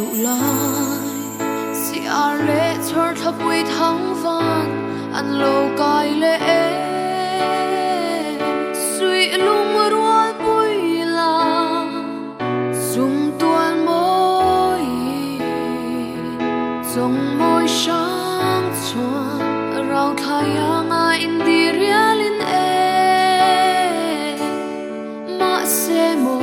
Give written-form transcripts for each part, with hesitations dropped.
đủ lai si are chor thap we thang van an lo kai le sui lung rual pui la sum tuan moi song moi sang chuan rau thayanga in di realin ma se mo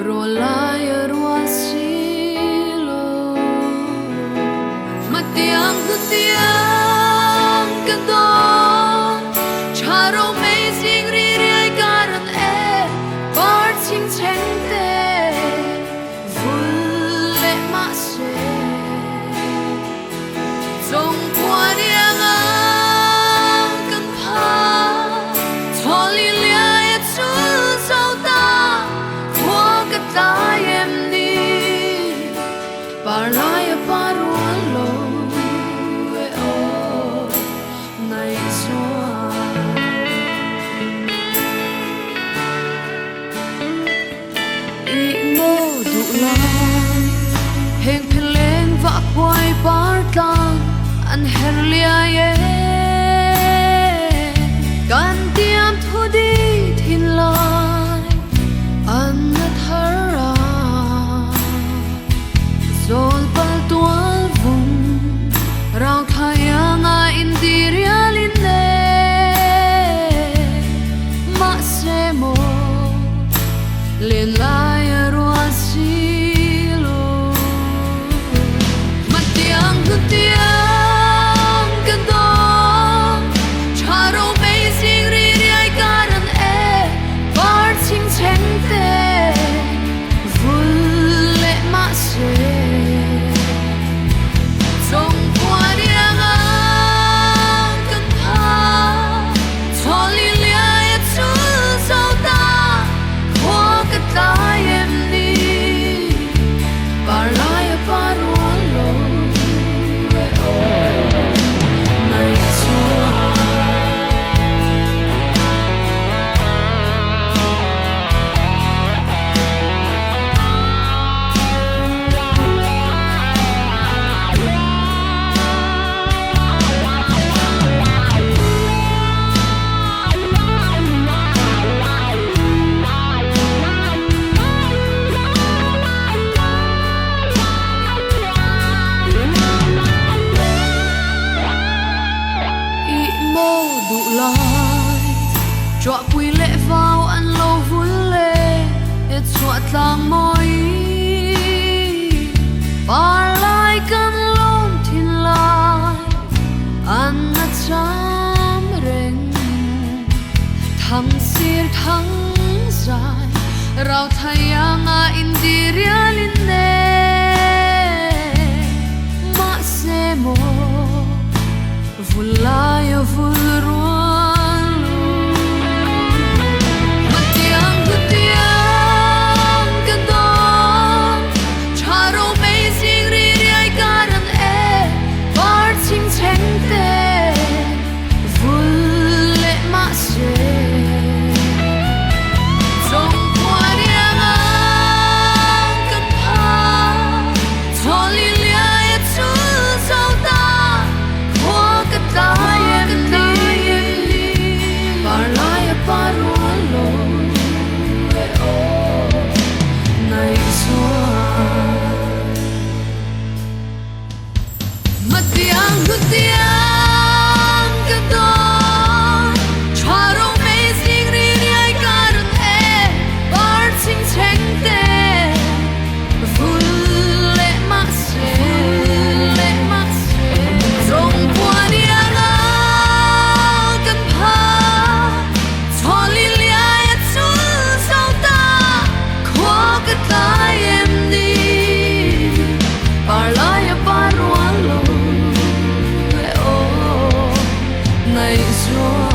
ro lai rual silo matiang tu tiang kadon charo amazing ri ri karan par ching cheng te vul le ma se song quan yang kan pa tholi lia ya chu sau ta khwa ka ta em ni par lai par wan lo we o nai soa i mo du lai heng phelen va kwai par tang an her lia ye kan tiam thu di thin lai an na thara zol pal tual vum rau thayanga in di realin ne ma se mo len lai rual silo matiang tu tiang kadon charo amazing ri ri ai karan par ching cheng te vul le ma se song quan yang kan pa tholi lia ya chu sau ta khwa ka ta em ni par lai par wan lo we o nai soa đủ lai chọa quy lệ vào ăn lâu vun lệ et chọa tlang moi par lai kan lom thin lai an na cham reng thang sir thang dài rau thayanga in di realin ne ma se mo vul lai vul ruan matiang tu tiang kadon charo amazing ri ri ai karan par ching cheng te vul le ma se song quan yang kan pa tholi lia ya chu sau ta khwa ka ta em ni par lai par wan lo we o nai soa matiang tu tiang kadon charo amazing ri ri ai karan par ching cheng te vul le ma se song quan yang kan pa tholi lia ya chu sau ta khwa ka ta em ni par lai par wan lo we o nai soa